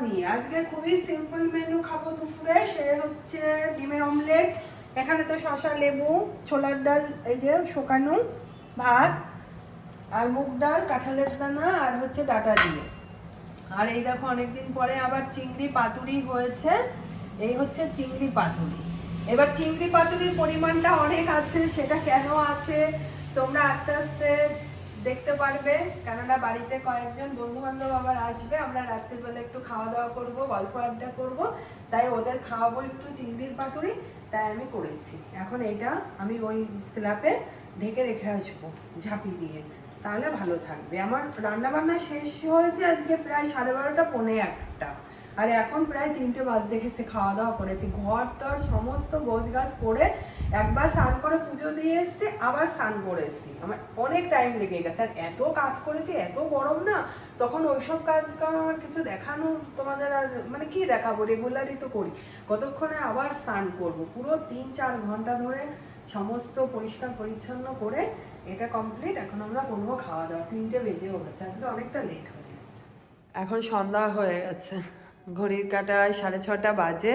নিয়ে আজকে খুবই সিম্পল মেনু খাবো দুপুরে। সে হচ্ছে ডিমের অমলেট, এখানে তো শসা, লেবু, ছোলার ডাল, এই যে শুকানো ভাত, আর মুগ ডাল, কাঁঠালের দানা, আর হচ্ছে ডাটা দিয়ে। আর এই দেখো অনেকদিন পরে আবার চিংড়ি পাতুরি হয়েছে। এই হচ্ছে চিংড়ি পাতুরি। এবার চিংড়ি পাতুরির পরিমাণটা অনেক আছে, সেটা কেন আছে তোমরা আস্তে আস্তে দেখতে পারবে, কেননা বাড়িতে কয়েকজন বন্ধু বান্ধব আবার আসবে, আমরা রাত্রিবেলা একটু খাওয়া দাওয়া করব, গল্প আড্ডা করব, তাই ওদের খাওয়াবো একটু চিংড়ির পাতুরি, তাই আমি করেছি। এখন এইটা আমি ওই স্ল্যাপে ঢেকে রেখে আসবো ঝাঁপি দিয়ে, তাহলে ভালো থাকবে। আমার রান্নাবান্না শেষ হয়েছে আজকে প্রায় 12:30 পৌনে 1টা, আর এখন প্রায় 3টে বাজতে গেছে। খাওয়া দাওয়া করেছি, ঘর টর সমস্ত গোছ গাছ করে একবার স্নান করে পুজো দিয়ে এসছি, আবার স্নান করে এসছি। আমার অনেক টাইম লেগে গেছে, আর এত কাজ করেছি, এত গরম না, তখন ওইসব কাজ আমার কিছু দেখানো তোমাদের আর মানে কি দেখাবো, রেগুলারই তো করি। কতক্ষণে আবার স্নান করব, পুরো 3-4 ঘন্টা ধরে সমস্ত পরিষ্কার পরিচ্ছন্ন করে এটা কমপ্লিট। এখন আমরা করবো খাওয়া দাওয়া, 3টে বেজেও গেছে, আজকে অনেকটা লেট হয়ে গেছে। এখন সন্ধ্যা হয়ে গেছে, ঘড়ির কাঁটায় 6:30 বাজে।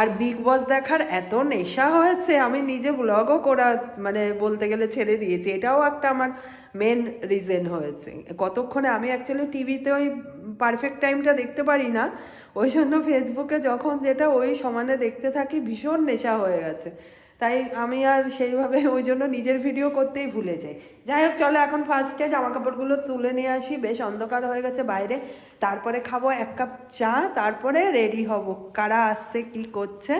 আর বিগ বস দেখার এত নেশা হয়েছে, আমি নিজে ব্লগও করা মানে বলতে গেলে ছেড়ে দিয়েছি। এটাও একটা আমার মেন রিজন হয়েছে। কতক্ষণে আমি অ্যাকচুয়ালি টিভিতে ওই পারফেক্ট টাইমটা দেখতে পারি না, ওই জন্য ফেসবুকে যখন যেটা ওই সমানে দেখতে থাকি, ভীষণ নেশা হয়ে গেছে। তাই আমি আর সেইভাবে ওই জন্য নিজের ভিডিও করতেই ভুলে যাই। যাই হোক, চলো এখন ফার্স্টে জামা কাপড়গুলো তুলে নিয়ে আসি, বেশ অন্ধকার হয়ে গেছে বাইরে। তারপরে খাবো 1 কাপ চা, তারপরে রেডি হব। কারা আসছে কি করছে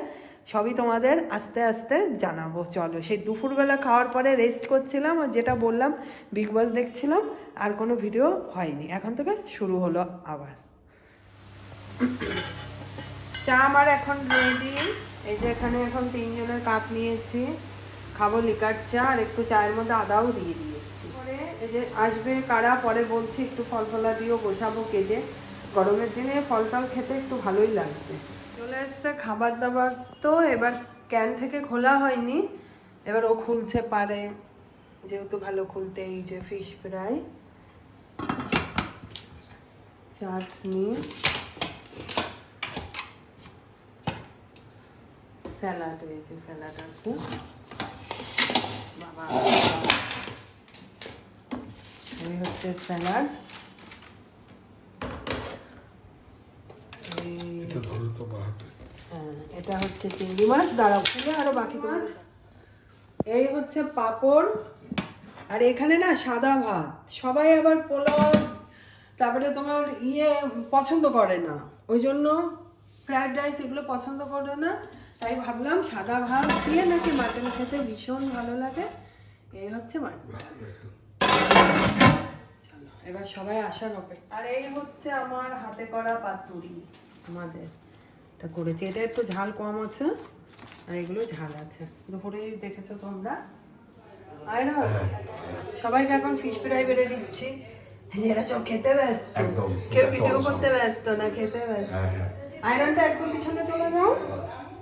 সবই তোমাদের আস্তে আস্তে জানাবো। চলো, সেই দুপুরবেলা খাওয়ার পরে রেস্ট করছিলাম, আর যেটা বললাম বিগ বস দেখছিলাম, আর কোনো ভিডিও হয়নি। এখন থেকে শুরু হলো আবার। চা আমার এখন রেডি। এই যে এখানে এখন 3 জনের কাপ নিয়েছি, খাবো লিকার চা, আর একটু চায়ের মধ্যে আদাও দিয়ে দিয়েছি। পরে এই যে আসবে কারা পরে বলছি, একটু ফল ফলা দিয়েও গোছাবো কেটে। গরমের দিনে ফল টল খেতে একটু ভালোই লাগবে। চলে এসছে খাবার দাবার, তো এবার ক্যান থেকে খোলা হয়নি, এবার ও খুলছে পারে, যেহেতু ভালো খুলতে। এই যে ফিশ ফ্রাই, চাটনি, স্যালাড, এই যে স্যালাড আছে। বাবা, এই হচ্ছে স্যালাড। হ্যাঁ, এটা হচ্ছে চিংড়ি মাছ, দাঁড়াও খুলে আরো বাকি তো মাছ। এই হচ্ছে পাঁপড়, আর এখানে না সাদা ভাত। সবাই আবার পোলাও, তারপরে তোমার পছন্দ করে না, ওই জন্য ফ্রায়েড রাইস এগুলো পছন্দ করে না, তাই ভাবলাম সাদা ভাত দিয়ে নাকি মাটন খেতে ভীষণ ভালো লাগে। এই হচ্ছে মাটন। চলো এবার সবাই আসার অপেক্ষা। আর এই হচ্ছে আমার হাতে করা পাতুরি, আমাদের এটা করেছি। এটা একটু ঝাল কম আছে, আর এগুলো ঝাল আছে। দুপুরেই দেখেছো তোমরা। আর না সবাইকে এখন ফিশ ফ্রাই বেড়ে দিচ্ছি, এরা সব খেতে ব্যস্ত, কেউ ভিডিও করতে ব্যস্ত না, খেতে ব্যস্ত। আয়রনটা একদম পিছনে চলে যাও,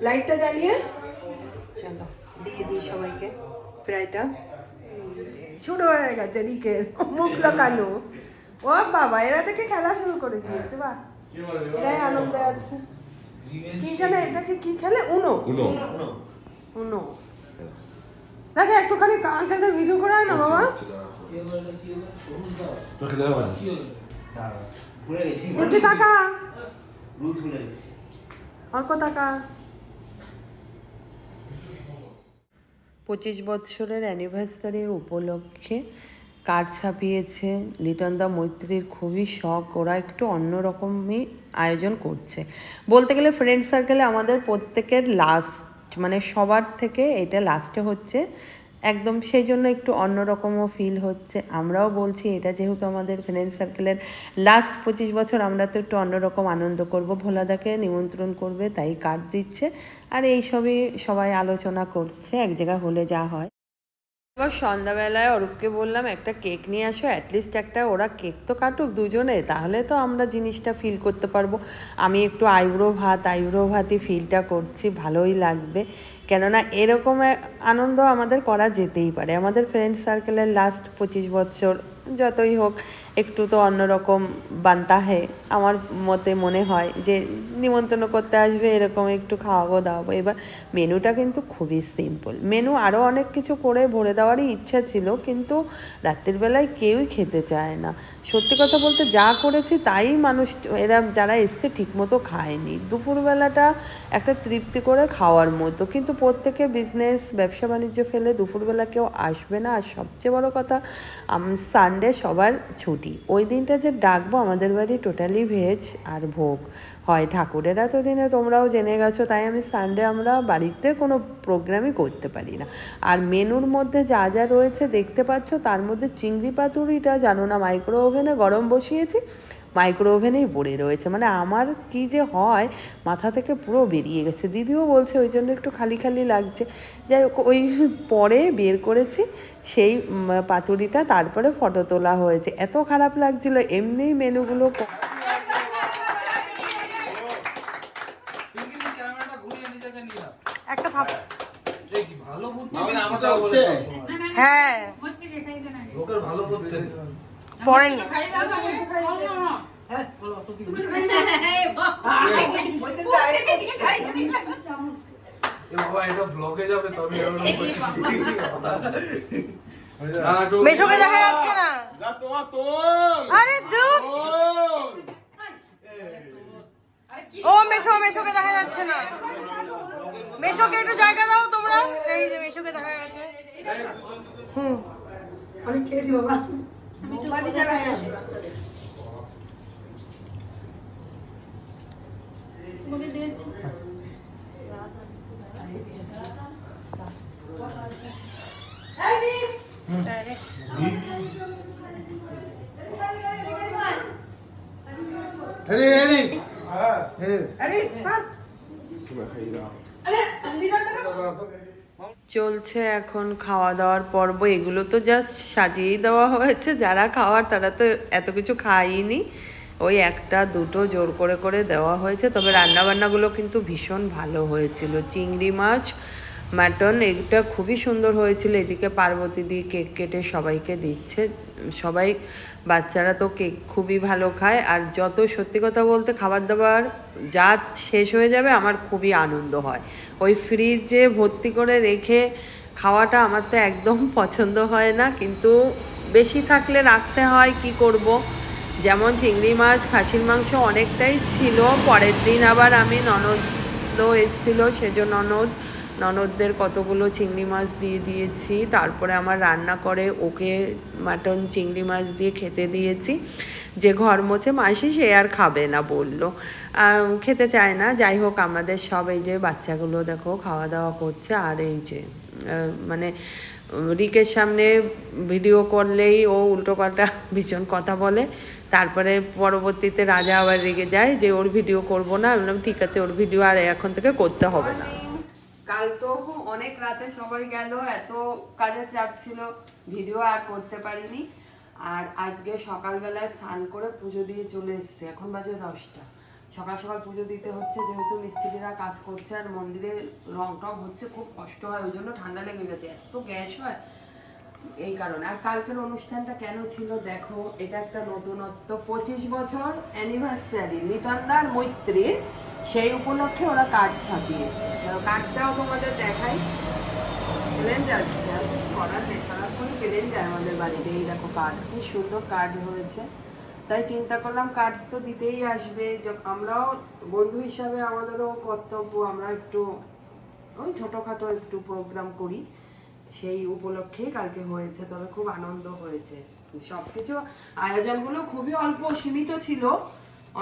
লাইটটা জ্বালিয়ে। চলো দিয়ে দিই সবাইকে ফ্রাইটা। শুরু হয়ে গেছে রিকের মুখ লাগানো। ও বাবা, এরা থেকে খেলা শুরু করে দিয়েছে, বাহ, এটাই আনন্দ আছে। কি জানে এটাকে কি খেলে? উনো। উনো রাজা, একটুখানি আঙ্কেলদের ভিডিও করে আয় না বাবা। একটু টাকা অল্প টাকা। 25 বছরের অ্যানিভার্সারির উপলক্ষে কার্ড ছাপিয়েছে লিটন দা মৈত্রীর, খুবই শখ। ওরা একটু অন্যরকমই আয়োজন করছে বলতে গেলে। ফ্রেন্ড সার্কেলে আমাদের প্রত্যেকের লাস্ট, মানে সবার থেকে এটা লাস্টে হচ্ছে একদম, সেই জন্য একটু অন্যরকমও ফিল হচ্ছে। আমরাও বলছি এটা যেহেতু আমাদের ফ্রেন্ড সার্কেলের লাস্ট 25 বছর, আমরা তো একটু অন্যরকম আনন্দ করব। ভোলাদাকে নিমন্ত্রণ করবে, তাই কার্ড দিচ্ছে, আর এইসবই সবাই আলোচনা করছে এক জায়গা হলে যা হয়। এবার সন্ধ্যাবেলায় অরূপকে বললাম একটা কেক নিয়ে আসো, অ্যাটলিস্ট একটা, ওরা কেক তো কাটুক দুজনে, তাহলে তো আমরা জিনিসটা ফিল করতে পারবো। আমি একটু আইব্রো ভাতই ফিলটা করছি, ভালোই লাগবে। কেননা এরকম আনন্দ আমাদের করা যেতেই পারে। আমাদের ফ্রেন্ড সার্কেলের লাস্ট 25 বছর যতই হোক একটু তো অন্যরকম বানতা হে, আমার মতে মনে হয় যে নিমন্ত্রণ করতে আসবে এরকম একটু খাওয়াবো দাওয়াবো। এবার মেনুটা কিন্তু খুবই সিম্পল মেনু, আরও অনেক কিছু করে ভরে দেওয়ারই ইচ্ছা ছিল, কিন্তু রাত্রির বেলায় কেউই খেতে চায় না। সত্যি কথা বলতে যা করেছি তাই মানুষ এরা যারা এসছে ঠিকমতো খায়নি। দুপুরবেলাটা একটা তৃপ্তি করে খাওয়ার মতো, কিন্তু প্রত্যেকে বিজনেস ব্যবসা বাণিজ্য ফেলে দুপুরবেলা কেউ আসবে না। আর সবচেয়ে বড় কথা সানডে সবার ছুটি, ওই দিনটা যে ডাকবো আমাদের বাড়ি টোটালি ভেজ আর ভোগ হয়। ঠাকুরের এত দিনে তোমরাও জেনে গেছো, তাই আমি সানডে আমরা বাড়িতে কোনো প্রোগ্রামই করতে পারি না। আর মেনুর মধ্যে যা যা রয়েছে দেখতে পাচ্ছ, তার মধ্যে চিংড়ি পাতুরিটা জানো না মাইক্রো ওভেনে গরম বসিয়েছি, মাইক্রো ওভেনেই পড়ে রয়েছে। মানে আমার কি যে হয় মাথা থেকে পুরো বেরিয়ে গেছে। দিদিও বলছে ওই জন্য একটু খালি খালি লাগছে। যাই হোক, ওই পরে বের করেছি সেই পাতুরিটা, তারপরে ফটো তোলা হয়েছে। এত খারাপ লাগছিল এমনিই মেনুগুলো। একটা থাপ ভালো বুদ্ধি হ্যাঁ লোকের ভালো করতে নেই। পড়েন বাবা এটা ব্লগে যাবে তবে মেশোকে দেখা যাচ্ছে না। আরে ধুর, ও মেশোকে দেখা যাচ্ছে না। মেশোকে একটু জায়গা দাও তোমরা। এই যে মেশোকে দেখা গেছে। অনেক খেয়েছি বাবা। চলছে এখন খাওয়া দাওয়ার পর্ব। এগুলো তো জাস্ট সাজিয়েই দেওয়া হয়েছে, যারা খাওয়ার তারা তো এত কিছু খায়নি, ওই একটা দুটো জোর করে করে দেওয়া হয়েছে। তবে রান্নাবান্নাগুলো কিন্তু ভীষণ ভালো হয়েছিল। চিংড়ি মাছ, মাটন, এটা খুবই সুন্দর হয়েছিল। এদিকে পার্বতী দি কেক কেটে সবাইকে দিচ্ছে। সবাই বাচ্চারা তো কেক খুবই ভালো খায়। আর যত সত্যি কথা বলতে খাবার দাবার যা শেষ হয়ে যাবে আমার খুবই আনন্দ হয়। ওই ফ্রিজে ভর্তি করে রেখে খাওয়াটা আমার তো একদম পছন্দ হয় না, কিন্তু বেশি থাকলে রাখতে হয়, কি করব। যেমন চিংড়ি মাছ, খাসির মাংস অনেকটাই ছিল। পরের দিন আবার আমি ননদও এসেছিল, সেজন্য ননদদের কতগুলো চিংড়ি মাছ দিয়ে দিয়েছি। তারপরে আমার রান্না করে ওকে মাটন চিংড়ি মাছ দিয়ে খেতে দিয়েছি। যে ঘর মোছে মাসি সে আর খাবে না বললো, খেতে চায় না। যাই হোক, আমাদের সব এই যে বাচ্চাগুলো দেখো খাওয়া দাওয়া করছে। আর এই যে মানে রিকের সামনে ভিডিও করলেই ও উল্টোপাল্টা ভীষণ কথা বলে। তারপরে পরবর্তীতে রাজা আবার রেগে যায় যে ওর ভিডিও করব না। আমি বললাম ঠিক আছে, ওর ভিডিও আর এখন থেকে করতে হবে না। কাল তো অনেক রাতে সবাই গেল, এত কাজের চাপ ছিল ভিডিও আর করতে পারিনি। আর আজকে সকালবেলায় স্নান করে পুজো দিয়ে চলে এসছে, এখন বাজে 10টা। সকাল সকাল পুজো দিতে হচ্ছে, যেহেতু মিস্ত্রিরা কাজ করছে আর মন্দিরে রং টং হচ্ছে, খুব কষ্ট হয়। ওই জন্য ঠান্ডা লেগে গেছে, এত গ্যাস হয় এই কারণে। আর কালকের অনুষ্ঠানটা কেন ছিল দেখো, এটা একটা নতুনত্ব। 25 বছর অ্যানিভার্সারি লিটনদার মৈত্রীর, সেই উপলক্ষে ওরা কার্ড ছাপিয়েছে। কার্ডটাও তোমাদের দেখাই। প্লেন যাচ্ছে আর কিছু করার নেই, সারাক্ষণ প্লেন যায় আমাদের বাড়িতে। এই দেখো কার্ড, কি সুন্দর কার্ড হয়েছে। তাই চিন্তা করলাম কার্ড তো দিতেই আসবে, আমরাও বন্ধু হিসাবে আমাদেরও কর্তব্য, আমরা একটু ওই ছোটোখাটো একটু প্রোগ্রাম করি। সেই উপলক্ষেই কালকে হয়েছে, তবে খুব আনন্দ হয়েছে। সবকিছু আয়োজনগুলো খুবই অল্প সীমিত ছিল,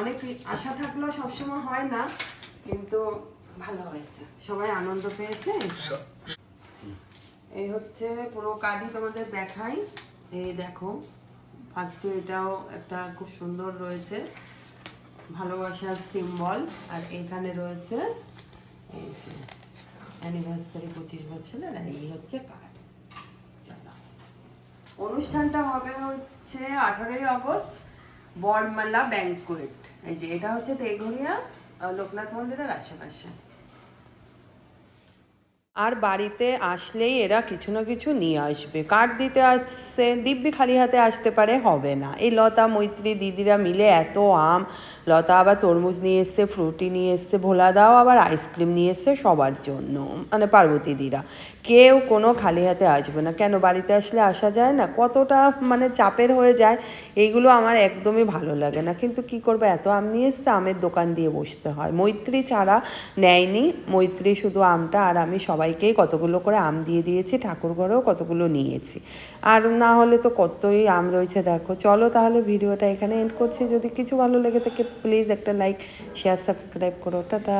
অনেক আশা থাকলেও সবসময় হয় না, কিন্তু ভালো হয়েছে, সবাই আনন্দ পেয়েছে। এই হচ্ছে পুরো কার্ডই তোমাদের দেখাই। এই দেখো, ফার্স্টে এটাও একটা খুব সুন্দর রয়েছে, ভালোবাসার সিম্বল। আর এখানে রয়েছে এই যে অ্যানিভার্সারি 25 বছরের, আর এই হচ্ছে কার্ড। অনুষ্ঠানটা হবে হচ্ছে 18ই আগস্ট বরমালা ব্যাংকুয়েট। এই যে এটা হচ্ছে তেঘরিয়া লোকনাথ মন্দিরের আশেপাশে। আর বাড়িতে আসলেই এরা কিছু না কিছু নিয়ে আসবে। কার্ড দিতে আসছে, দিব্যি খালি হাতে আসতে পারে, হবে না। এই লতা, মৈত্রী দিদিরা মিলে এত আম, লতা আবার তরমুজ নিয়ে এসছে, ফ্রুটি নিয়ে এসছে, ভোলাদাও আবার আইসক্রিম নিয়ে এসছে সবার জন্য, মানে পার্বতী দিরা। কেউ কোনো খালি হাতে আসবে না। কেন, বাড়িতে আসলে আসা যায় না? কতটা মানে চাপের হয়ে যায়। এইগুলো আমার একদমই ভালো লাগে না, কিন্তু কি করবো, এত আম নিয়ে এসছে, আমের দোকান দিয়ে বসতে হয়। মৈত্রী ছাড়া নেয়নি, মৈত্রী শুধু আমটা, আর আমি সবাইকেই কতগুলো করে আম দিয়ে দিয়েছি, ঠাকুর ঘরেও কতগুলো নিয়েছি। আর না হলে তো কতই আম রয়েছে দেখো। চলো তাহলে ভিডিওটা এখানে এন্ড করছি। যদি কিছু ভালো লেগে থাকে প্লিজ একটা লাইক, শেয়ার, সাবস্ক্রাইব করো। টাটা।